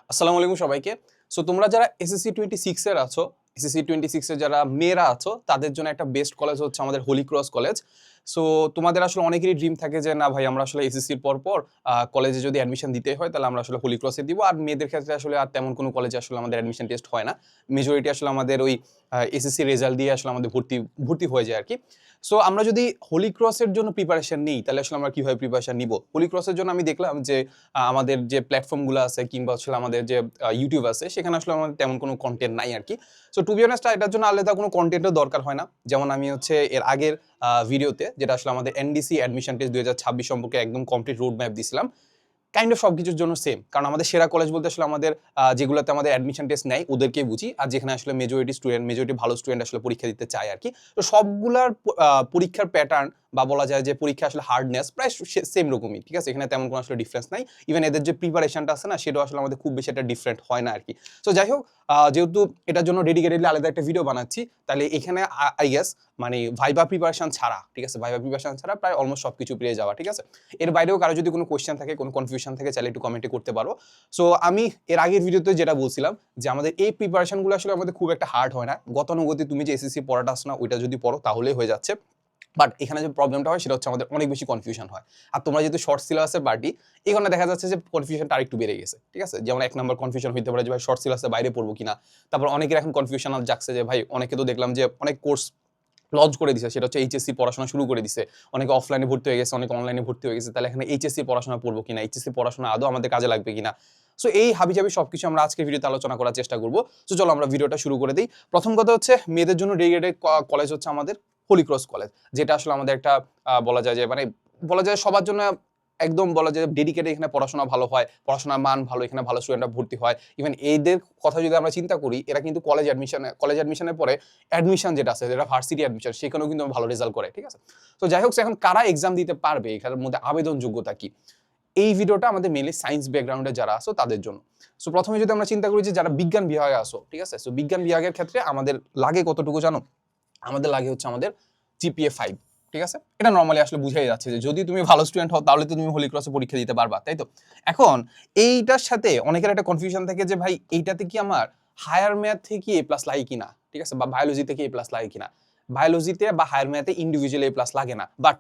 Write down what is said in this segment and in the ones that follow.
আসসালামু আলাইকুম সবাইকে। সো তোমরা যারা এসএসসি 26 এর আছো, এসএসসি 26 এর যারা মেয়েরা আছো তাদের জন্য একটা বেস্ট কলেজ হচ্ছে আমাদের হোলি ক্রস কলেজ। সো তোমাদের আসলে অনেকেরই ড্রিম থাকে যে না ভাই আমরা আসলে এসএসসির পর কলেজে যদি অ্যাডমিশন দিতে হয় তাহলে আমরা আসলে হোলি ক্রসে দিব। আর মেয়েদের ক্ষেত্রে আসলে আর তেমন কোনো কলেজে আসলে আমাদের অ্যাডমিশন টেস্ট হয় না। মেজরিটি আসলে আমাদের ওই এসএসসি রেজাল্ট দিয়ে আসলে আমাদের ভর্তি হয়ে যায় আর কি। সো আমরা যদি হোলি ক্রসের জন্য প্রিপারেশন নিই তাহলে আসলে আমরা কিভাবে প্রিপারেশন নিব? হোলি ক্রসের জন্য আমি দেখলাম যে আমাদের যে প্ল্যাটফর্মগুলো আছে কিংবা আসলে আমাদের যে ইউটিউব আছে সেখানে আসলে আমাদের তেমন কোনো কন্টেন্ট নাই আর কি। সো টু বি অনেস্ট এটার জন্য আলাদা কোনো কন্টেন্টের দরকার হয় না। যেমন আমি হচ্ছে এর আগের ভিডিওতে যেটা আসলে আমাদের এনডিসি অ্যাডমিশন টেস্ট 2026 সম্পর্কে একদম কমপ্লিট রোড ম্যাপ দিছিলাম। কাইন্ড অফ সবকিছুর জন্য সেম, কারণ আমাদের সেরা কলেজ বলতে আসলে আমাদের যেগুলোতে আমাদের অ্যাডমিশন টেস্ট নেয় ওদেরকেই বুঝি, আর যেখানে আসলে মেজরিটি ভালো স্টুডেন্ট আসলে পরীক্ষা দিতে চায় আর কি। তো সবগুলার পরীক্ষার প্যাটার্ন বা বলা যায় যে পরীক্ষা আসলে হার্ডনেস প্রায় সেম রকমই, ঠিক আছে, এখানে তেমন কোনো আসলে ডিফারেন্স নাই। ইভেন এদের যে প্রিপারেশনটা আছে না সেটাও আসলে আমাদের খুব বেশি একটা ডিফারেন্ট হয় না আর কি। সো যাই হোক, যেহেতু এটার জন্য ডেডিকেটেডলি আলাদা একটা ভিডিও বানাচ্ছি, তাহলে এখানে আই গেস মানে ভাইবা প্রিপারেশন ছাড়া, ঠিক আছে, ভাইবা প্রিপারেশন ছাড়া প্রায় অলমোস্ট সবকিছু পেয়ে যাওয়া, ঠিক আছে। এর বাইরেও কারো যদি কোনো কোয়েশ্চেন থাকে, কোনো কনফিউশন থাকে, চাইলে একটু কমেন্টে করতে পারো। সো আমি এর আগের ভিডিওতে যেটা বলছিলাম যে আমাদের এই প্রিপারেশনগুলো আসলে আমাদের খুব একটা হার্ড হয় না। গতানুগতিক তুমি যে এসএসসি পড়াটা আছে না ওইটা যদি পড়ো তাহলেই হয়ে যাচ্ছে। বাট এখানে যে প্রবলেমটা হয় সেটা হচ্ছে আমাদের অনেক বেশি কনফিউশন হয়। আর তোমরা যেহেতু শর্ট সিলেবাসের পার্টি, এখানে দেখা যাচ্ছে যে কনফিউশনটা আরেকটু বেড়ে গেছে, ঠিক আছে। যেমন এক নম্বর কনফিউশন হইতে পারে যে ভাই শর্ট সিলেবাসের বাইরে পড়বো কিনা। তারপর অনেকের এখন কনফিউশন জাগছে যে ভাই, অনেকে তো দেখলাম যে অনেক কোর্স লঞ্চ করে দিছে, সেটা হচ্ছে এইচএসসি পড়াশোনা শুরু করে দিছে। অনেকে অফলাইনে ভর্তি হয়ে গেছে, অনেকে অনলাইনে ভর্তি হয়ে গেছে। তাহলে এখানে এইচএসসি পড়াশোনা পড়বো কিনা, এইচএসসি পড়াশোনা আদৌ আমাদের কাজে লাগবে কিনা। সো এই হাবিজাবি সবকিছু আমরা আজকে ভিডিওতে আলোচনা করার চেষ্টা করবো। সো চলো আমরা ভিডিওটা শুরু করে দিই। প্রথম কথা হচ্ছে মেয়েদের জন্য ডেডিকেটেড কলেজ হচ্ছে আমাদের হোলি ক্রস কলেজ, যেটা আসলে আমাদের একটা বলা যায় যে মানে বলা যায় সবার জন্য একদম বলা যায় ডেডিকেটেড। এখানে পড়াশোনা ভালো হয়, পড়াশোনার মান ভালো, এখানে ভালো স্টুডেন্টরা ভর্তি হয়। ইভেন এদের কথা যদি আমরা চিন্তা করি, এরা কিন্তু কলেজ অ্যাডমিশনের পরে অ্যাডমিশন যেটা আছে, যেটা ভার্সিটি অ্যাডমিশন, সেখানেও কিন্তু ভালো রেজাল্ট করে, ঠিক আছে। তো যাই হোক, এখন কারা এক্সাম দিতে পারবে, এখানের মধ্যে আবেদন যোগ্যতা কি, এই ভিডিওটা আমাদের মেনলি সায়েন্স ব্যাকগ্রাউন্ডে যারা আসো তাদের জন্য। সো প্রথমে যদি আমরা চিন্তা করি যে যারা বিজ্ঞান বিভাগে আসো, ঠিক আছে, সো বিজ্ঞান বিভাগের ক্ষেত্রে আমাদের লাগে কতটুকু জানো? আমাদের লাগে হচ্ছে আমাদের জিপিএ 5, ঠিক আছে। এটা নর্মালি আসলে বুঝাই যাচ্ছে যে যদি তুমি ভালো স্টুডেন্ট হও তাহলে তো তুমি হোলি ক্রসে পরীক্ষা দিতে পারবা, তাই তো। এখন এইটার সাথে অনেকের একটা কনফিউশন থাকে যে ভাই এইটাতে কি আমার হায়ার ম্যাথ থেকে এ প্লাস লাগে কিনা, ঠিক আছে, বা বায়োলজি থেকে এ প্লাস লাগে কিনা। বায়োলজিতে বা হায়ার ম্যাথে ইন্ডিভিজুয়ালি এ প্লাস লাগে না, বাট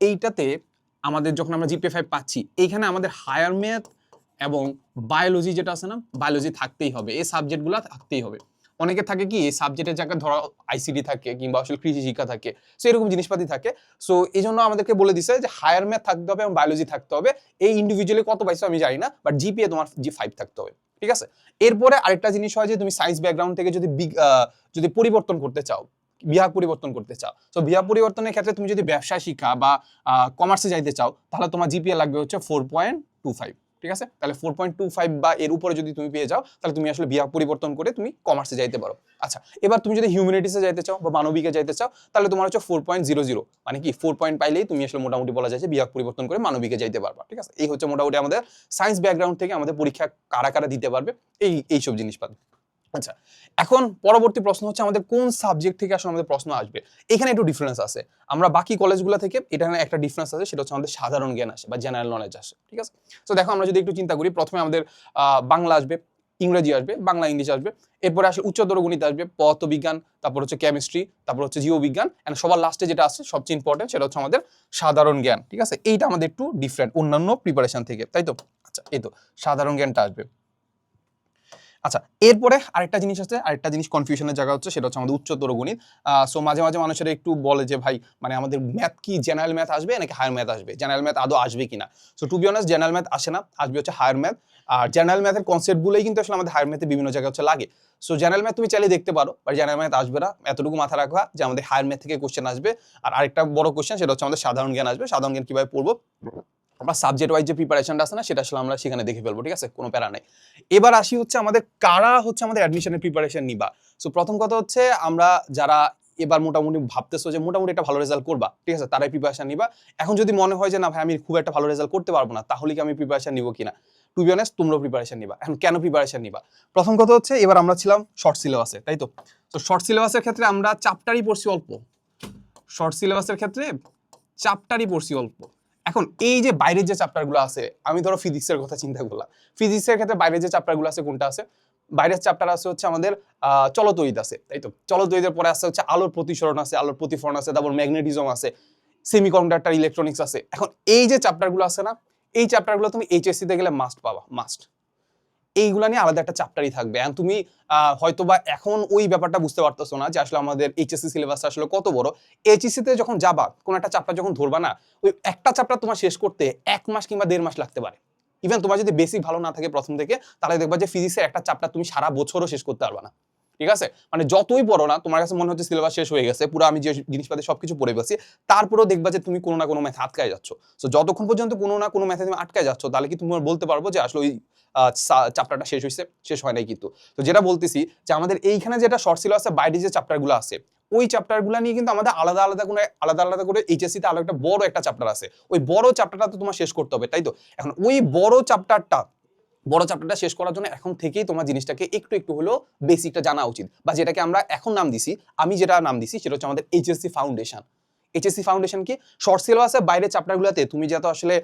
এইটাতে আমাদের যখন আমরা জিপিএ 5 পাচ্ছি, এইখানে আমাদের হায়ার ম্যাথ এবং বায়োলজি যেটা আছে না, বায়োলজি থাকতেই হবে, এই সাবজেক্টগুলো থাকতেই হবে। অনেকে থাকে কি এই সাবজেক্টের জায়গায় ধরো আইসিডি থাকে কিংবা আসলে কৃষি শিক্ষা থাকে, সো এরকম জিনিসপাতি থাকে। সো এই জন্য আমাদেরকে বলে দিছে যে হায়ার ম্যাথ থাকতে হবে এবং বায়োলজি থাকতে হবে। এই ইন্ডিভিজুয়ালি কত পাইছো আমি জানি না, বাট জিপিএ তোমার G5 থাকতে হবে, ঠিক আছে। এরপরে আরেকটা জিনিস হয় যে তুমি সায়েন্স ব্যাকগ্রাউন্ড থেকে যদি পরিবর্তন করতে চাও, বিভাগ পরিবর্তন করতে চাও, তো বিভাগ পরিবর্তনের ক্ষেত্রে তুমি যদি ব্যবসা শিক্ষা বা কমার্সে যাইতে চাও তাহলে তোমার জিপিএ লাগবে হচ্ছে 4.25, ঠিক আছে। তাহলে 4.25 বা এর উপরে যদি তুমি পেয়ে যাও তাহলে তুমি আসলে বিভাগ পরিবর্তন করে তুমি কমার্সে যাইতে পারো। আচ্ছা, এবার তুমি যদি হিউম্যানিটিসে যাইতে চাও বা মানবিকে যাইতে চাও তাহলে তোমার হচ্ছে 4.00, মানে কি 4 পয়েন্ট পাইলেই তুমি আসলে মোটামুটি বলা যায় যে বিভাগ পরিবর্তন করে মানবিকে যাইতে পারবা, ঠিক আছে। এই হচ্ছে মোটামুটি আমাদের সায়েন্স ব্যাকগ্রাউন্ড থেকে আমাদের পরীক্ষা কারা কারা দিতে পারবে এইসব জিনিসপাতি। আচ্ছা, এখন পরবর্তী প্রশ্ন হচ্ছে আমাদের কোন সাবজেক্ট থেকে আসলে আমাদের প্রশ্ন আসবে। এখানে একটু ডিফারেন্স আছে। আমরা বাকি কলেজগুলো থেকে এটা একটা ডিফারেন্স আছে, সেটা হচ্ছে আমাদের সাধারণ জ্ঞান আসে বা জেনারেল নলেজ আসে, ঠিক আছে। তো দেখো আমরা যদি একটু চিন্তা করি, প্রথমে আমাদের বাংলা আসবে, ইংরেজি আসবে, বাংলা ইংলিশ আসবে, এরপরে আসলে উচ্চতর গণিত আসবে, পদার্থবিজ্ঞান, তারপর হচ্ছে কেমিস্ট্রি, তারপর হচ্ছে জীববিজ্ঞান, এন্ড সবার লাস্টে যেটা আছে সবচেয়ে ইম্পর্টেন্ট সেটা হচ্ছে আমাদের সাধারণ জ্ঞান, ঠিক আছে। এইটা আমাদের একটু ডিফারেন্ট অন্যান্য প্রিপারেশন থেকে, তাই তো। আচ্ছা, এই তো সাধারণ জ্ঞানটা আসবে। আচ্ছা, এরপরে আরেকটা জিনিস আছে, আরেকটা জিনিস কনফিউশনের জায়গা হচ্ছে সেটা হচ্ছে আমাদের উচ্চতর গণিত। সো মাঝে মাঝে মানুষেরা একটু বলে যে ভাই মানে আমাদের ম্যাথ কি জেনারেল ম্যাথ আসবে নাকি হায়ার ম্যাথ আসবে, জেনারেল ম্যাথ আদৌ আসবে কিনা। So to be honest general math আসে না, আসবে হচ্ছে হায়ার ম্যাথ। আর জেনারেল ম্যাথের কনসেপ্টগুলোই কিন্তু আসলে আমাদের হায়ার ম্যাথে বিভিন্ন জায়গায় হচ্ছে লাগে। সো জেনারেল ম্যাথ তুমি চাইলে দেখতে পারো, বাট জেনারেল ম্যাথ আসবে না, এতটুকু মাথা রাখবা যে আমাদের হায়ার ম্যাথ থেকে কোশ্চেন আসবে। আর আরেকটা বড় কোশ্চেন সেটা হচ্ছে আমাদের সাধারণ জ্ঞান আসবে। সাধারণ জ্ঞান কিভাবে পড়বো, আমরা সাবজেক্ট ওয়াইজ যে প্রিপারেশনটা আছে না সেটা আসলে আমরা সেখানে দেখে ফেলবো, ঠিক আছে, কোনো প্যারা নাই। এবার আসি হচ্ছে আমাদের কারা হচ্ছে আমাদের অ্যাডমিশনের প্রিপারেশন নিবা। সো প্রথম কথা হচ্ছে আমরা যারা এবার মোটামুটি ভাবতেছো যে মোটামুটি একটা ভালো রেজাল্ট করবা, ঠিক আছে, তারাই প্রিপারেশন নিবা। এখন যদি মনে হয় যে না ভাই আমি খুব একটা ভালো রেজাল্ট করতে পারবো না, তাহলে কি আমি প্রিপারেশন নিবো কিনা, টু বি অনেস্ট তোমরা প্রিপারেশন নিবা। এখন কেন প্রিপারেশন নিবা? প্রথম কথা হচ্ছে এবার আমরা ছিলাম শর্ট সিলেবাসে, তাই তো। তো শর্ট সিলেবাসের ক্ষেত্রে আমরা চ্যাপ্টারই পড়ছি অল্প, শর্ট সিলেবাসের ক্ষেত্রে চ্যাপ্টারই পড়ছি অল্প। এখন এই যে বাইরের যে চ্যাপ্টারগুলো আছে, আমি ধরো ফিজিক্সের কথা চিন্তা করলাম, ফিজিক্সের ক্ষেত্রে বাইরের যে চ্যাপ্টারগুলো আছে কোনটা আছে? বাইরের চ্যাপ্টার আছে হচ্ছে আমাদের চলতরিৎ আছে, তাই তো? চলতরিতের পরে আছে হচ্ছে আলোর প্রতিসরণ আছে, আলোর প্রতিফলন আছে, তারপর ম্যাগনেটিজম আছে, সেমিকন্ডাক্টর, ইলেকট্রনিক্স আছে। এখন এই যে চ্যাপ্টারগুলো আছে না, এই চ্যাপ্টারগুলো তুমি এইচএসসি তে গেলে মাস্ট পাবা, মাস্ট। এইগুলা নিয়ে আলাদা একটা চ্যাপ্টারই থাকবে। এন্ড তুমি হয়তোবা এখন ওই ব্যাপারটা বুঝতে পারতেছো না যে আসলে আমাদের এইচএসসি সিলেবাসটা আসলে কত বড়। এইচএসসি তে যখন যাবা, কোন একটা চ্যাপ্টার যখন ধরবা না, ওই একটা চ্যাপ্টার তোমার শেষ করতে 1 মাস কিংবা 1.5 মাস লাগতে পারে। ইভেন তোমার যদি বেসিক ভালো না থাকে প্রথম থেকে, তাহলে দেখবা যে ফিজিক্সের একটা চ্যাপ্টার তুমি সারা বছরও শেষ করতে পারবা না। ঠিক আছে? মানে যতই পড়ো না, তোমার কাছে মনে হচ্ছে সিলেবাস শেষ হয়ে গেছে, পুরো আমি যে জিনিসপাতি সবকিছু পড়ে গেছি, তারপরেও দেখবা যে তুমি কোনো না কোনো ম্যাথ আটকায় যাচ্ছ। সো যতক্ষণ পর্যন্ত কোনো না কোনো ম্যাথে তুমি আটকায় যাচ্ছ, তাহলে কি তুমি বলতে পারবো যে আসলে ওই চ্যাপ্টারটা শেষ হয়েছে? শেষ হয় নাই কিন্তু। তো যেটা বলতেছি যে আমাদের এইখানে যেটা শর্ট সিলেবাসে বাইরে যে চ্যাপ্টারগুলো আছে, ওই চ্যাপ্টারগুলো নিয়ে কিন্তু আমাদের আলাদা আলাদা করে এইচএসসি তে আলাদা একটা বড় একটা চ্যাপ্টার আছে। ওই বড় চ্যাপ্টারটা তো তোমার শেষ করতে হবে, তাই তো? এখন ওই বড় চ্যাপ্টারটা শেষ করার জন্য এখন থেকেই তোমার জিনিসটাকে একটু একটু হলেও বেসিকটা জানা উচিত, বা যেটাকে আমরা এখন নাম দিছি, আমি যেটা নাম দিছি সেটা হচ্ছে আমাদের এইচএসসি ফাউন্ডেশন। এইচএসসি ফাউন্ডেশন কি? শর্ট সিলেবাসের বাইরের চ্যাপ্টারগুলোতে তুমি যাতে আসলে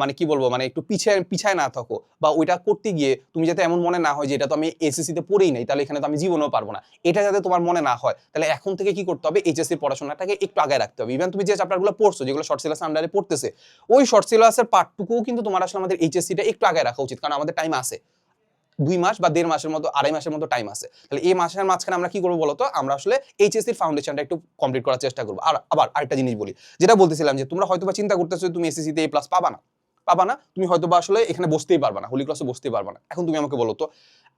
মানে কি বলবো, মানে একটু পিছিয়ে পিছায় না থাকো, বা ওইটা করতে গিয়ে তুমি যাতে এমন মনে না হয় যে এটা তো আমি এসএসসি তে পড়েই নাই, তাহলে এখানে তো আমি জীবনেও পারবো না, এটা যাতে তোমার মনে না হয়, তাহলে এখন থেকে কি করতে হবে? এইচএসসি পড়াশোনাটাকে একটু আগায় রাখতে হবে। ইভেন তুমি যে চ্যাপ্টারগুলো পড়ছো, যেগুলো শর্ট সিলেবাসের আন্ডারে পড়তেছে, ওই শর্ট সিলেবাসের পার্টটুকুও কিন্তু তোমার আসলে আমাদের এইচএসসিটা একটু আগায় রাখা উচিত, কারণ আমাদের টাইম আছে 2 মাস বা 1.5 মাসের মতো, 2.5 মাসের মতো টাইম আছে। তাহলে এই মাসের মাঝখানে আমরা কি করবো বলতো? আমরা আসলে এইচএসসির ফাউন্ডেশনটা একটু কমপ্লিট করার চেষ্টা করবো। আর আবার আরেকটা জিনিস বলি, যেটা বলতেছিলাম যে তোমরা হয়তোবা চিন্তা করতেছো তুমি এসএসসি তে A+ পাবা না, তুমি হয়তোবা আসলে এখানে বসতেই পারবা না, হোলি ক্রসে বসতেই পারবা না। এখন তুমি আমাকে বলো তো,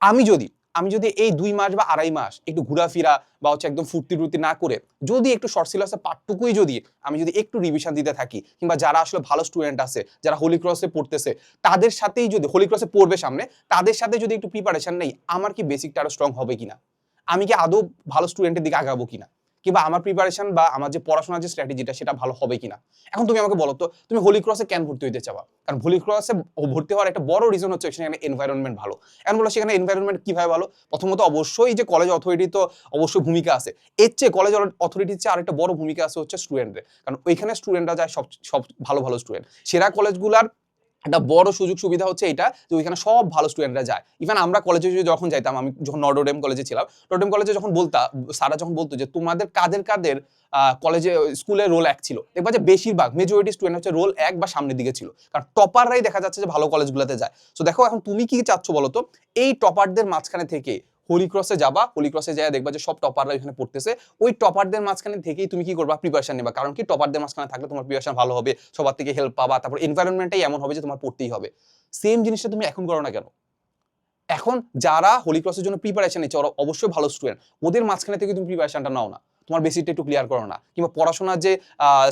আমি যদি আমি যদি এই 2 মাস বা 2.5 মাস একটু ঘোরাফেরা বা হচ্ছে একদম ফুর্তি না করে, যদি একটু শর্ট সিলেবাসের পার্টটুকুই যদি আমি যদি একটু রিভিশন দিতে থাকি, কিংবা যারা আসলে ভালো স্টুডেন্ট আছে, যারা হোলি ক্রসে পড়তেছে, তাদের সাথেই যদি হোলি ক্রসে পড়বে সামনে, তাদের সাথে যদি একটু প্রিপারেশন নেই, আমার কি বেসিকটা আরো স্ট্রং হবে কিনা? আমি কি আদৌ ভালো স্টুডেন্টের দিকে আগাবো কিনা? কিংবা আমার প্রিপারেশন বা আমার যে পড়াশোনার যে স্ট্র্যাটেজিটা, সেটা ভালো হবে কিনা? এখন তুমি আমাকে বলো তো, তুমি হোলি ক্রসে কেন ভর্তি হইতে চাও? কারণ হোলি ক্রসে ভর্তি হওয়ার একটা বড় রিজন হচ্ছে সেখানে এনভায়রনমেন্ট ভালো। এখন বলো সেখানে এনভায়রনমেন্ট কিভাবে ভালো? প্রথমত অবশ্যই যে কলেজ অথরিটি তো অবশ্যই ভূমিকা আছে, এর চেয়ে কলেজ অথরিটির চেয়ে আরেকটা বড় ভূমিকা আছে হচ্ছে স্টুডেন্টদের, কারণ ওইখানে স্টুডেন্টরা যায় সব সব ভালো ভালো স্টুডেন্ট। সেরা কলেজগুলার একটা বড় সুযোগ সুবিধা হচ্ছে এটা যে ওইখানে সব ভালো স্টুডেন্টরা যায়। ইভেন আমরা কলেজে যখন যাইতাম, আমি যখন নটরডেম কলেজে ছিলাম, নটরডেম কলেজে যখন স্যাররা যখন বলতো যে তোমাদের কাদের কলেজে স্কুলে রোল 1 ছিল, দেখবা যে বেশিরভাগ মেজরিটি স্টুডেন্ট হচ্ছে রোল 1 বা সামনের দিকে ছিল, কারণ টপাররাই দেখা যাচ্ছে যে ভালো কলেজগুলোতে যায়। সো দেখো এখন তুমি কি চাচ্ছ বলো তো, এই টপারদের মাঝখানে থেকে হোলি ক্রসে যাবা, হোলি ক্রসে যায় দেখবা যে সব টপাররা এখানে পড়তেছে, ওই টপারদের মাঝখানে থেকেই তুমি কি করবা? প্রিপারেশন নেবা। কারণ কি? টপারদের মাঝখানে থাকলে তোমার প্রিপারেশন ভালো হবে, সবার থেকে হেল্প পাবা, তারপর এনভায়রনমেন্টটাই এমন হবে যে তোমার পড়তেই হবে। সেম জিনিসটা তুমি এখন করো না কেন? এখন যারা হোলি ক্রসের জন্য প্রিপারেশন নিচ্ছে, ওরা অবশ্যই ভালো স্টুডেন্ট, ওদের মাঝখানে থেকে তুমি প্রিপারেশনটা নাও না, তোমার বেসিকটা একটু ক্লিয়ার করো না, কিংবা পড়াশোনার যে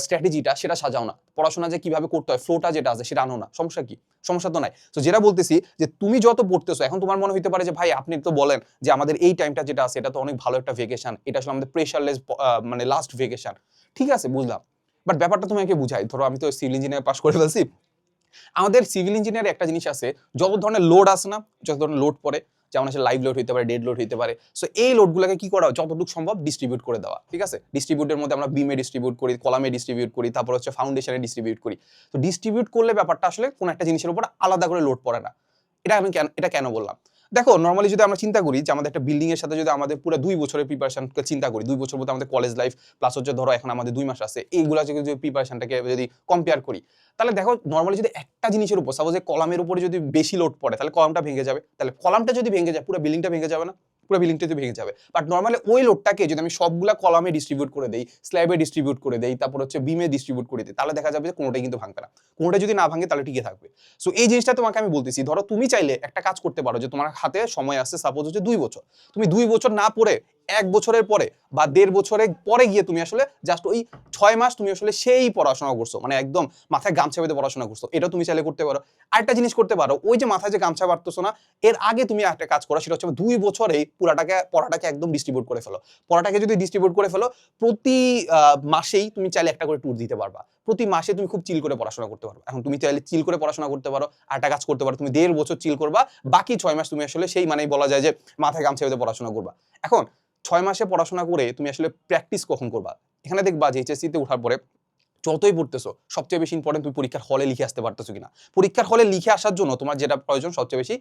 স্ট্র্যাটেজিটা সেটা সাজাও না, পড়াশোনা যে কিভাবে করতে হয়, ফ্লোটা যেটা আছে সেটা আনো না। সমস্যা কি? সমস্যা তো নাই। তো যেটা বলতেছি যে তুমি যত পড়তেছো, এখন তোমার মনে হইতে পারে যে ভাই আপনি তো বলেন যে আমাদের এই টাইমটা যেটা আছে এটা তো অনেক ভালো একটা ভেকেশন, এটা আসলে আমাদের প্রেশারলেস মানে লাস্ট ভেকেশন। ঠিক আছে, বুঝলাম, বাট ব্যাপারটা তোমাকে বুঝাই। ধরো আমি তো সিভিল ইঞ্জিনিয়ার পাস করে ফেলছি, আমাদের সিভিল ইঞ্জিনিয়ারে একটা জিনিস আছে, যত ধরনের লোড আছে না, যত ধরনের লোড পড়ে, যেমন আসলে লাইভ লোড হইতে পারে, ডেড লোড হইতে পারে, সো এই লোডগুলোকে কি করা হয়? যতটুকু সম্ভব ডিস্ট্রিবিউট করে দেওয়া। ঠিক আছে, ডিস্ট্রিবিউটের মধ্যে আমরা বিমে ডিস্ট্রিবিউট করি, কলামে ডিস্ট্রিবিউট করি, তারপর হচ্ছে ফাউন্ডেশনে ডিস্ট্রিবিউট করি। তো ডিস্ট্রিবিউট করলে ব্যাপারটা আসলে কোনো একটা জিনিসের উপর আলাদা করে লোড পড়ে না। এটা কেন বললাম? দেখো নর্মালি যদি আমরা চিন্তা করি যে আমাদের একটা বিল্ডিং এর সাথে যদি আমাদের পুরো 2 বছরের প্রিপারেশনকে চিন্তা করি, 2 বছর বলতে আমাদের কলেজ লাইফ প্লাস হচ্ছে ধরো এখন আমাদের 2 মাস আছে, এইগুলা যদি প্রিপারেশনটাকে যদি কম্পেয়ার করি, তাহলে দেখো নর্মালি যদি একটা জিনিসের উপর, সাপোজ কলামের উপরে যদি বেশি লোড পড়ে, তাহলে কলামটা ভেঙে যাবে। তাহলে কলামটা যদি ভেঙে যায়, পুরো বিল্ডিংটা ভেঙে যাবে না? পুরো বিল্ডিংটা তো ভেঙে যাবে। বাট নর্মালি ওই লোডটাকে যদি আমি সবগুলা কলামে ডিস্ট্রিবিউট করে দেই, স্ল্যাবে ডিস্ট্রিবিউট করে দেই, তারপর হচ্ছে বিমে ডিস্ট্রিবিউট করে দিই, তাহলে দেখা যাবে যে কোনোটাই কিন্তু ভাঙবে না। কোনোটা যদি না ভাঙে তাহলে টিকে থাকবে। সো এই জিনিসটা তোমাকে আমি বলতেছি, ধরো তুমি চাইলে একটা কাজ করতে পারো যে তোমার হাতে সময় আছে, সাপোজ হচ্ছে 2 বছর, তুমি 2 বছর না পড়ে 1 বছরের পরে বা 1.5 বছরের পরে গিয়ে তুমি আসলে জাস্ট ওই 6 মাস তুমি আসলে সেই পড়াশোনা করছো, মানে একদম মাথায় গামছা বেঁধে পড়াশোনা করছো, এটা তুমি চাইলে করতে পারো। আরেকটা জিনিস করতে পারো, ওই যে মাথায় যে গামছা বাঁধতেছো না, এর আগে তুমি একটা কাজ করো, সেটা হচ্ছে 2 বছরেই পড়াটাকে একদম ডিস্ট্রিবিউট করে ফেলো। পড়াটাকে যদি ডিস্ট্রিবিউট করে ফেলো, প্রতি মাসেই তুমি চাইলে একটা করে ট্যুর দিতে পারবা, প্রতি মাসে তুমি খুব চিল করে পড়াশোনা করতে পারো। এখন তুমি চাইলে চিল করে পড়াশোনা করতে পারো, আর একটা কাজ করতে পারো, তুমি 1.5 বছর চিল করবা, বাকি 6 মাস তুমি আসলে সেই মানেই বলা যায় যে মাথায় গামছা বেঁধে পড়াশোনা করবা। এখন 6 মাসে পড়াশোনা করে তুমি আসলে প্র্যাকটিস কখন করবা? এখানে দেখবা যে এইচএসসি তে ওঠার পরে যতই পড়তেছো সবচেয়ে বেশি ইম্পর্টেন্ট তুমি পরীক্ষার হলে লিখে আসতে পারতেছো কিনা। পরীক্ষার হলে লিখে আসার জন্য তোমার যেটা প্রয়োজন সবচেয়ে বেশি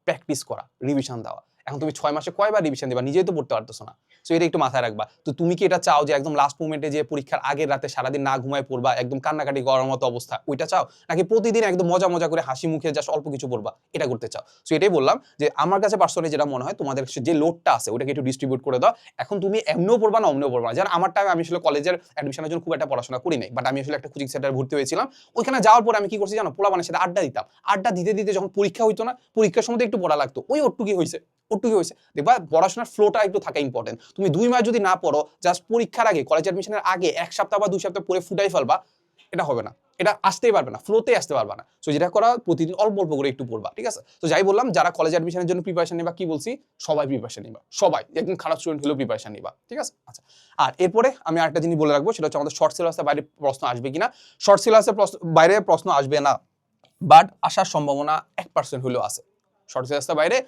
প্র্যাকটিস করা, রিভিশন দেওয়া। এখন তুমি 6 মাসে কয়বার রিভিশন দিবা, নিজেই তো পড়তে পারতেছো না। সো এটা একটু মাথায় রাখবা। তো তুমি কি এটা চাও যে একদম লাস্ট মোমেন্টে যে পরীক্ষার আগের রাতে সারাদিন না ঘুমায় পড়বা, একদম কান্নাকাটি করার মতো অবস্থা, ওইটা চাও? নাকি প্রতিদিন একদম মজা মজা করে হাসি মুখে জাস্ট অল্প কিছু পড়বা, এটা করতে চাও? সো এটাই বললাম যে আমার কাছে পার্সোনালি যেটা মনে হয় তোমাদের যে লোডটা আছে ওটাকে একটু ডিস্ট্রিবিউট করে দাও। এখন তুমি এমনিও পড়বা না অমনিও পড়বা না। যেন আমার টাইমে আমি আসলে কলেজের অ্যাডমিশনের জন্য খুব একটা পড়াশোনা করি নাই, বাট আমি আসলে একটা কোচিং সেন্টারে ভর্তি হয়েছিলাম। ওইখানে যাওয়ার পর আমি কি করছি জানো, পোলাপানের সাথে আড্ডা দিতাম। আড্ডা দিতে দিতে যখন পরীক্ষা হইতো না, পরীক্ষার সময় একটু পড়া লাগতো, ওই ওটুকি হয়েছে। দেখবা পড়াশোনার ফ্লোটা একটু থাকা ইম্পর্টেন্ট। তুমি 2 মাস যদি না পড়ো, জাস্ট পরীক্ষার আগে কলেজ অ্যাডমিশনের আগে 1 সপ্তাহ বা 2 সপ্তাহ পরে ফুটাই ফেলবা, এটা হবে না, এটা আসতেই পারবে না, ফ্লোতে আসতে পারবে না। সো যেটা করা প্রতিদিন অল্প অল্প করে একটু পড়বা, ঠিক আছে? তো যাই বললাম, যারা কলেজ অ্যাডমিশনের জন্য প্রিপারেশন নিবা, কি বলছি, সবাই প্রিপারেশন নিবা, সবাই একদম খারাপ স্টুডেন্ট হলেও প্রিপারেশন নিবা, ঠিক আছে? আচ্ছা, আর এরপরে আমি আরেকটা জিনিস বলে রাখবো, সেটা হচ্ছে আমাদের শর্ট সিলেবাসের বাইরে প্রশ্ন আসবে কিনা। শর্ট সিলেবাসের বাইরে প্রশ্ন আসবে না, বাট আসার সম্ভাবনা 1% হলেও আছে। শর্ট সিলেবাসের বাইরে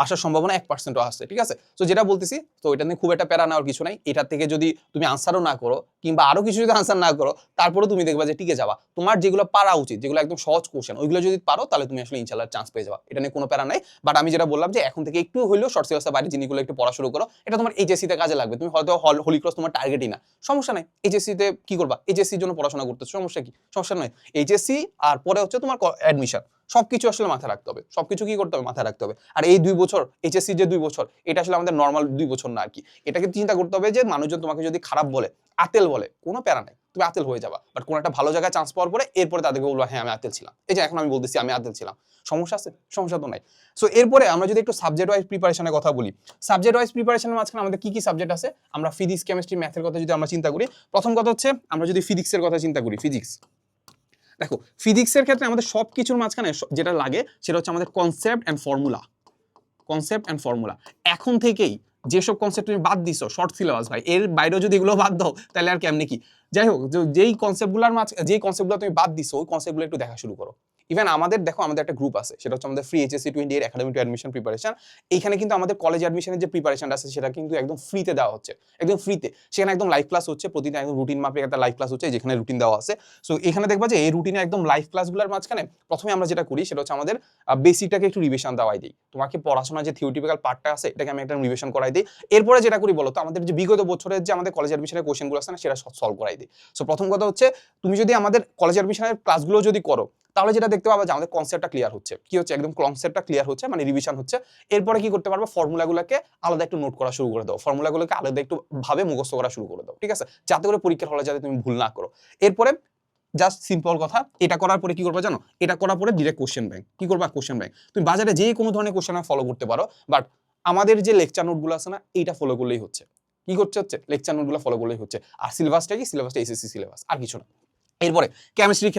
আসার সম্ভাবনা 1%ও আছে, ঠিক আছে? তো যেটা বলতেছি, তো এটা নিয়ে খুব একটা প্যারা নেওয়ার কিছু নাই। এটার থেকে যদি তুমি আনসারও না করো কিংবা আরো কিছু যদি আনসার না করো, তারপরে তুমি দেখবা যে টিকে যাবা। তোমার যেগুলো পারা উচিত, যেগুলো একদম সহজ কোশ্চেন, ওইগুলো যদি পারো তাহলে তুমি আসলে ইনশাআল্লাহ চান্স পেয়ে যাবা। এটা নিয়ে কোনো প্যারা নাই। বাট আমি যেটা বললাম যে এখন থেকে একটু হইলেও শর্ট সিলেবাসের বাইরে জিনিসগুলো একটু পড়া শুরু করো। এটা তোমার এইচএসসি তে কাজে লাগবে। তুমি হয়তো হোলি ক্রস তোমার টার্গেটই না, সমস্যা নাই। এইচএসসি তে কি করবা, এইচএসসির জন্য পড়াশোনা করতেছো, সমস্যা কি? সমস্যা নয়। এইচএসসি আর পরে হচ্ছে তোমার অ্যাডমিশন, সবকিছু আসলে মাথায় রাখতে হবে। সবকিছু কি করতে হবে, মাথায় রাখতে হবে। আর এই 2 বছর এইচএসসি যে 2 বছর, এটা আসলে আমাদের নর্মাল 2 বছর না আর কি। এটাকে চিন্তা করতে হবে যে মানুষজন তোমাকে যদি খারাপ বলে, আতেল বলে, কোনো প্যারা নাই, তুমি আতেল হয়ে যাবা। বাট কোন একটা ভালো জায়গায় চান্স পাওয়ার পরে এরপরে তাদেরকে বলবো হ্যাঁ আমি আতেল ছিলাম। এই যে এখন আমি বলতেছি আমি আতেল ছিলাম, সমস্যা আছে? সমস্যা তো নাই। সো এরপরে আমরা যদি একটু সাবজেক্ট ওয়াইজ প্রিপারেশনের কথা বলি, সাবজেক্ট ওয়াইজ প্রিপারেশনের মাঝখানে আমাদের কি কি সাবজেক্ট আছে, আমরা ফিজিক্স, কেমিস্ট্রি, ম্যাথের কথা যদি আমরা চিন্তা করি, প্রথম কথা হচ্ছে আমরা যদি ফিজিক্সের কথা চিন্তা করি, ফিজিক্স দেখো, ফিজিক্সের ক্ষেত্রে আমাদের সব কিছুর মাঝখানে যেটা লাগে সেটা হচ্ছে আমাদের concept and formula. Concept and formula এখন থেকেই যেসব কনসেপ্ট তুমি বাদ দিছো শর্ট সিলেবাস ভাই, এর বাইরেও যদি এগুলো বাদ দাও তাহলে আর কেমনে কি। যাই হোক, যেই কনসেপ্টগুলোর যেই কনসেপ্টগুলো তুমি বাদ দিছো ওই কনসেপ্টগুলো একটু দেখা শুরু করো। ইভেন আমাদের দেখো, আমাদের একটা গ্রুপ আছে, সেটা হচ্ছে আমাদের free HSC 28 academy two admission preparation. এইখানে কিন্তু আমাদের কলেজ অ্যাডমিশনের যে প্রিপারেশনটা আছে সেটা কিন্তু একদম ফ্রিতে দেওয়া হচ্ছে, একদম ফ্রিতে। সেখানে একদম লাইভ ক্লাস হচ্ছে, প্রতিদিন একদম রুটিন মাফিক একটা লাইভ ক্লাস হচ্ছে, যেখানে রুটিন দেওয়া আছে। সো এখানে দেখবা যে এই রুটিনে একদম লাইভ ক্লাসগুলোর মাঝখানে প্রথমে আমরা যেটা করি সেটা হচ্ছে আমাদের বেসিকটাকে একটু রিভিশন দেওয়াই দিই। তোমাকে পড়াশোনার যে থিওরিটিক্যাল পার্টটা আছে এটাকে আমি একটা রিভিশন করাই দিই। এরপরে যেটা করি বলো তো, আমাদের যে বিগত বছরের যে আমাদের কলেজ অ্যাডমিশনের কোশ্চেনগুলো আছে না, সেটা সলভ করাই দিই। সো প্রথম কথা হচ্ছে, তুমি যদি আমাদের কলেজ অ্যাডমিশনের ক্লাসগুলো যদি করো, তাহলে যেটা দেখতে পাবা যে আমাদের কনসেপ্টটা ক্লিয়ার হচ্ছে। কি হচ্ছে, একদম কনসেপ্টটা ক্লিয়ার হচ্ছে, মানে রিভিশন হচ্ছে। এরপরে কি করতে পারবো, ফর্মুলাগুলোকে আলাদা একটু নোট করা শুরু করে দাও, ফর্মুলাগুলোকে আলাদা একটু ভাবে মুখস্থ করা শুরু করে দাও, ঠিক আছে? যাতে করে পরীক্ষার হলে যাতে তুমি ভুল না করো। এরপরে জাস্ট সিম্পল কথা, এটা করার পরে কি করবা জানো, এটা করার পরে ডিরেক্ট কোশ্চেন ব্যাংক। কি করবা, কোশ্চেন ব্যাংক। তুমি বাজারে যে কোনো ধরনের কোশ্চেন ফলো করতে পারো, বাট আমাদের যে লেকচার নোটগুলো আছে না, এইটা ফলো করলেই হচ্ছে। কি করছে হচ্ছে, লেকচার নোটগুলো ফলো করলেই হচ্ছে। আর সিলেবাসটা কি, সিলেবাসটা এসএসসি সিলেবাস, আর কিছু না। এরপরে কেমিস্ট্রির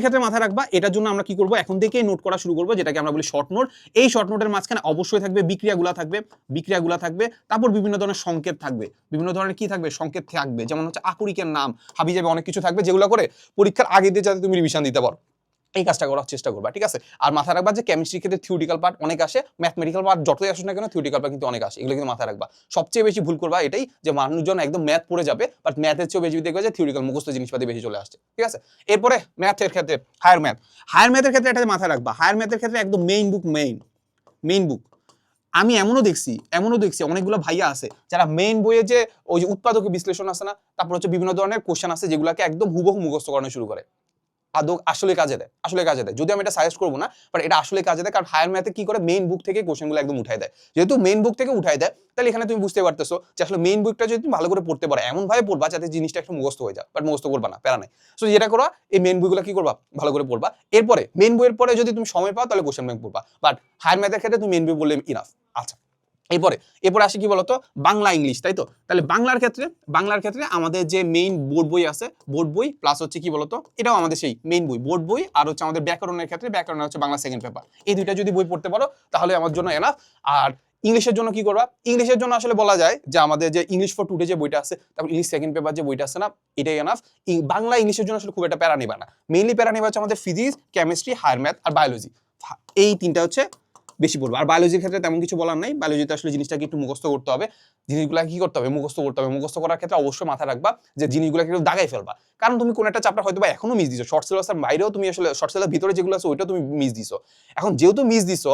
ক্ষেত্রে মাথায় রাখবা, এটার জন্য আমরা কি করব, এখন থেকেই নোট করা শুরু করবো, যেটাকে আমরা বলি শর্ট নোট। এই শর্ট নোটের মাঝখানে অবশ্যই থাকবে বিক্রিয়াগুলা থাকবে, তারপর বিভিন্ন ধরনের সংকেত থাকবে, বিভিন্ন ধরনের কি থাকবে, সংকেত থাকবে, যেমন হচ্ছে আকরিকের নাম, হাবিজাবি, অনেক কিছু থাকবে, যেগুলো করে পরীক্ষার আগে দিয়ে যাতে তুমি রিভিশন দিতে পারো, এই কাজটা করার চেষ্টা করবা, ঠিক আছে? আর মাথায় রাখবা যে কেমিস্ট্রির ক্ষেত্রে থিওরিটিক্যাল পার্ট অনেক আসে, ম্যাথমেটিক্যাল পার্ট যতই আসুক না কেন থিওরিটিক্যাল পার্ট কিন্তু অনেক আসে, এগুলো কিন্তু মাথায় রাখবা। সবচেয়ে বেশি ভুল করবা এটাই, যে মানুষজন একদম ম্যাথ পড়ে যাবে, বাট ম্যাথের চেয়েও বেশি দেখবে যে থিওরিটিক্যাল মুখস্থ জিনিসপাতি বেশি চলে আসছে, ঠিক আছে? এরপরে ম্যাথের ক্ষেত্রে হায়ার ম্যাথের ক্ষেত্রে এটা মাথায় রাখবা, হায়ার ম্যাথের ক্ষেত্রে একদম মেইন বুক। আমি এমনও দেখছি অনেকগুলো ভাইয়া আছে যারা মেইন বইয়ে যে ওই যে উৎপাদক বিশ্লেষণ আছে না, তারপর হচ্ছে বিভিন্ন ধরনের কোশ্চেন আছে যেগুলোকে একদম হুবহু মুখস্থ করানো শুরু করে। আদৌ আসলে কাজে দেয়, যদি আমি এটা সাজেস্ট করবো না, বাট এটা আসলে কাজে দেয়। কারণ হায়ার ম্যাথে কি করে, মেইন বুক থেকে কোশ্চেনগুলো একদম উঠাই দেয়। যেহেতু মেইন বুক থেকে উঠাই দেয়, তাহলে এখানে তুমি বুঝতে পারতেছো যে আসলে মেইন বুকটা যদি তুমি ভালো করে পড়তে পারো, এমন ভাবে পড়বা যাতে জিনিসটা একটু মুখস্থ হয়ে যায়, বাট মুখস্থ করবা না, প্যারা নাই। সো যেটা করো, এই মেইন বইগুলো কি করবা, ভালো করে পড়বা। এরপরে মেইন বইয়ের পরে যদি তুমি সময় পাও তাহলে কোশ্চেন ব্যাংক পড়বা, বাট হায়ার ম্যাথের ক্ষেত্রে তুমি মেইন বই বললে ইনাফ। আচ্ছা, এরপরে আসে কি বলতো, বাংলা ইংলিশ, তাই তো? তাহলে বাংলার ক্ষেত্রে আমাদের যে মেইন বোর্ড বই আছে, বোর্ড বই প্লাস হচ্ছে কি বলতো, এটাও আমাদের সেই মেইন বই, বোর্ড বই, আর হচ্ছে আমাদের ব্যাকরণের ক্ষেত্রে হচ্ছে বাংলা সেকেন্ড পেপার। এই দুইটা যদি বই পড়তে পারো তাহলে আমার জন্য এনাফ। আর ইংলিশের জন্য কি করবা, ইংলিশের জন্য আসলে বলা যায় যে আমাদের যে ইংলিশ ফর টুডে যে বইটা আছে, তারপর ইংলিশ সেকেন্ড পেপার যে বইটা আছে না, এটাই এনাফ। বাংলা ইংলিশের জন্য আসলে খুব একটা প্যারা নিবা না। মেইনলি প্যারা নিবা হচ্ছে আমাদের ফিজিক্স, কেমিস্ট্রি, হায়ার ম্যাথ আর বায়োলজি। এই তিনটা হচ্ছে বেশি পড়বে। আর বায়োলজির ক্ষেত্রে তেমন কিছু বলার নাই, বায়োলজিতে আসলে জিনিসটাকে একটু মুখস্থ করতে হবে, জিনিসগুলো কি করতে হবে, মুখস্থ করতে হবে। মুখস্থ করার ক্ষেত্রে অবশ্যই মাথায় রাখবা যে জিনিসগুলোকে একটু দাগাই ফেলবা, কারণ তুমি কোন একটা চ্যাপ্টার হয়তো বা এখনো মিস দিছো, শর্ট সিলেবাসের বাইরেও তুমি আসলে শর্ট সিলেবাসের ভিতরে যেগুলো আছে ওইটাও তুমি মিস দিছো। এখন যেহেতু মিস দিছো,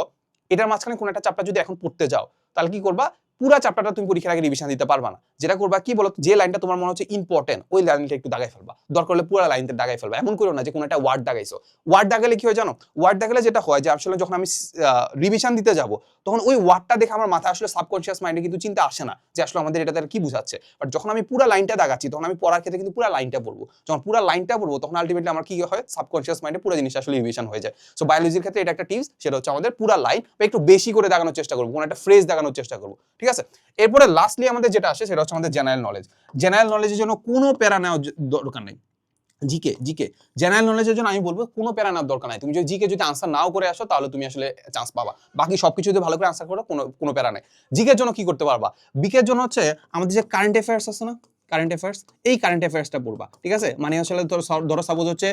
এটার মাঝখানে কোন একটা চ্যাপ্টার যদি এখন পড়তে যাও, তাহলে কি করবা, পুরা চ্যাপ্টারটা তুমি পরীক্ষার আগে রিভিশন দিতে পারবা না। যেটা করবা কি বলো, যে লাইনটা তোমার মনে হচ্ছে ইম্পর্টেন্ট ওই লাইনটা একটু দাগাই ফেলবা, দরকার হলে পুরো লাইনটা দাগাই ফেলবা। এমন করো না যে কোনো একটা ওয়ার্ড দাগাইছো, ওয়ার্ড দাগালে কি হয় জানো, ওয়ার্ড দাগালে যেটা হয় যে আসলে যখন আমি রিভিশন দিতে যাব, তখন ওই ওয়ার্ডটা দেখে আমার মাথায় আসলে সাবকনশিয়াস মাইন্ডে কিন্তু চিন্তা আসে না যে আসলে আমাদের এটা তার কি বোঝাচ্ছে। বাট যখন আমি পুরো লাইনটা দাগাচ্ছি, তখন আমি পড়ার ক্ষেত্রে কিন্তু পুরো লাইনটা পড়বো। যখন পুরো লাইনটা পড়বো, তখন আলটিমেটলি আমার কি হয়, সাবকনশিয়াস মাইন্ডে পুরো জিনিসটা আসলে রিভিশন হয়ে যায়। সো বায়োলজির ক্ষেত্রে এটা একটা টিপস, সেটা হচ্ছে আমাদের পুরো লাইন বা একটু বেশি করে দাগানোর চেষ্টা করবো, কোনো একটা ফ্রেজ দাগানোর চেষ্টা করবো, ঠিক আছে। এরপরে লাস্টলি আমাদের যেটা আসে সেটা হচ্ছে আমাদের জেনারেল নলেজ। জেনারেল নলেজের জন্য কোনো প্যারা নেওয়ার দরকার নেই। জিকে জিকে জেনারেল নলেজের জন্য আমি বলবো কোনো প্যারা নেওয়ার দরকার নাই। তুমি যদি জিকে যদি আনসার নাও করে আসো, তাহলে তুমি আসলে চান্স পাবা। বাকি সবকিছু যদি ভালো করে আনসার করো, কোনো প্যারা নেই। জিকের জন্য কি করতে পারবা, বিকের জন্য হচ্ছে আমাদের যে কারেন্ট অ্যাফেয়ার্স আছে না, কারেন্ট অ্যাফেয়ার্স, এই কারেন্ট অ্যাফেয়ার্সটা পড়বা, ঠিক আছে। মানে আসলে ধরো সাপোজ হচ্ছে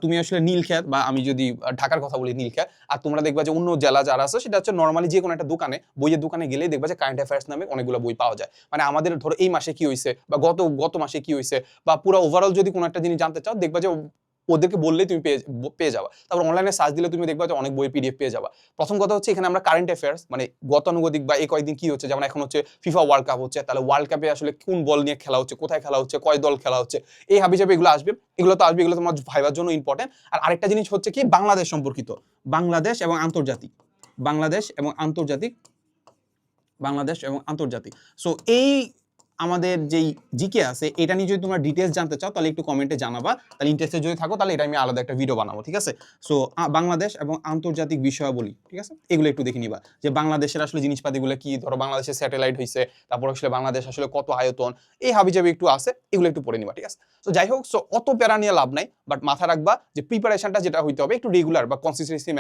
তুমি আসলে নীলক্ষেত, বা আমি যদি ঢাকার কথা বলি নীলক্ষেত, আর তোমরা দেখবা যে অন্য জেলা যারা আছে, সেটা হচ্ছে নর্মালি যে কোনো একটা দোকানে, বইয়ের দোকানে গেলেই দেখবা যে কারেন্ট অ্যাফেয়ার্স নামে অনেকগুলো বই পাওয়া যায়। মানে আমাদের ধরো এই মাসে কি হয়েছে, বা গত মাসে কি হয়েছে, বা পুরো ওভারঅল যদি কোনো একটা জিনিস জানতে চাও, দেখবা যে ওদেরকে বললেই তুমি পেয়ে যাবা। তারপর অনলাইনে সার্চ দিলে তুমি দেখবা যে অনেক বই পিডিএফ পেয়ে যাবা। প্রথম কথা হচ্ছে এখানে আমরা কারেন্ট অ্যাফেয়ার্স মানে গতানুগতিক বা এই কয়েকদিন কি হচ্ছে, যেমন এখন হচ্ছে ফিফা ওয়ার্ল্ড কাপ হচ্ছে, তাহলে ওয়ার্ল্ড কাপে আসলে কোন বল নিয়ে খেলা হচ্ছে, কোথায় খেলা হচ্ছে, কয় দল খেলা হচ্ছে, এই হাবিজাবি এগুলো আসবে, এগুলো তো আসবে, এগুলো তোমার ভাইবার জন্য ইম্পর্টেন্ট। আর আরেকটা জিনিস হচ্ছে কি, বাংলাদেশ সম্পর্কিত, বাংলাদেশ এবং আন্তর্জাতিক, বাংলাদেশ এবং আন্তর্জাতিক, বাংলাদেশ এবং আন্তর্জাতিক। সো এই আমাদের যেই জিকে আছে, এটা নিয়ে যদি তোমরা ডিটেলস জানতে চাও, তাহলে একটু কমেন্টে জানাবা। তাহলে ইন্টারেস্টেড যদি থাকো, তাহলে এটা আমি আলাদা একটা ভিডিও বানাবো, ঠিক আছে। সো বাংলাদেশ এবং আন্তর্জাতিক বিষয়াবলী, ঠিক আছে, এগুলো একটু দেখে নিবা যে বাংলাদেশের আসলে জিনিসপাতিগুলো কি, ধরো বাংলাদেশের স্যাটেলাইট হয়েছে, তারপর আসলে বাংলাদেশ আসলে কত আয়তন, এই হাবিজাবি একটু আছে, এগুলো একটু পড়ে নিবা, ঠিক আছে। তো যাই হোক, সো অত প্যারা নিয়ে লাভ নাই, বাট মাথা রাখবা যে প্রিপারেশনটা যেটা হইতে হবে একটু রেগুলার বা কনসিস্টেন্সি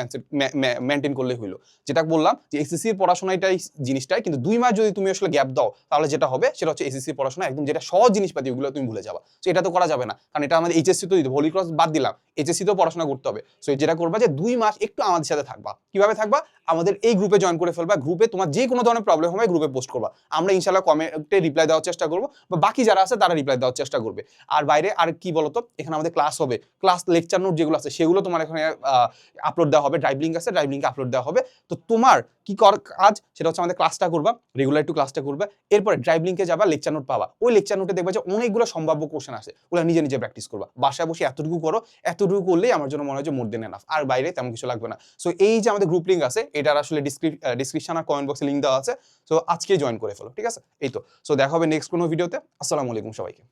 মেনটেন করলে হইলো। যেটা বললাম যে এসএসসি এর পড়াশোনাটাই জিনিসটাই, কিন্তু 2 মাস যদি তুমি আসলে গ্যাপ দাও, তাহলে যেটা হবে সেটা হচ্ছে এসএসসি পড়াশোনা একদম যেটা সহজ জিনিসপাতি ওগুলো তুমি ভুলে যাবা। সো এটা তো করা যাবে না, কারণ এটা আমাদের এইচএসসি তো দিতে, হোলি ক্রস বাদ দিলাম, এইচএসসি তো পড়াশোনা করতে হবে। সো যেটা করবা যে 2 মাস একটু আমাদের সাথে থাকবা। কিভাবে থাকবা, আমাদের এই গ্রুপে জয়েন করে ফেলবা। গ্রুপে তোমার যে কোনো ধরনের প্রবলেম হবে গ্রুপে পোস্ট করবা, আমরা ইনশাআল্লাহ কমেন্টে রিপ্লাই দেওয়ার চেষ্টা করবো, বা বাকি যারা আছে তারা রিপ্লাই দেওয়ার চেষ্টা করবে। আর বাইরে আর কি বলতো, এখানে আমাদের ক্লাস হবে, ক্লাস লেকচার নোট যেগুলো আছে সেগুলো তোমার এখানে আপলোড দেওয়া হবে, ড্রাইভ লিঙ্ক আছে, ড্রাইভ লিঙ্কে আপলোড দেওয়া হবে। তো তোমার কি কাজ, সেটা হচ্ছে আমাদের ক্লাসটা করবা, রেগুলার একটু ক্লাসটা করবে, এরপরে ড্রাইভ লিঙ্কে যাবা, লেকচার নোট পাবা। ওই লেকচার নোটে দেখবা যে অনেকগুলো সম্ভাব্য কোশ্চেন আছে, ওগুলো নিজে নিজে প্র্যাকটিস করবা। বাসায় বসে এতটুকু করো, এতটুকু করলেই আমার জন্য মনে হয় যে মোর দেন এনাফ, আর বাইরে তেমন কিছু লাগবে না। সো এই যে আমাদের গ্রুপ লিঙ্ক আছে, এটার আসলে ডিসক্রিপশন আর কমেন্ট বক্সে লিঙ্ক দেওয়া আছে। সো আজকেই জয়েন করে ফেলো, ঠিক আছে। এই তো, সো দেখা হবে নেক্সট কোনো ভিডিওতে। আসসালামু আলাইকুম সবাইকে।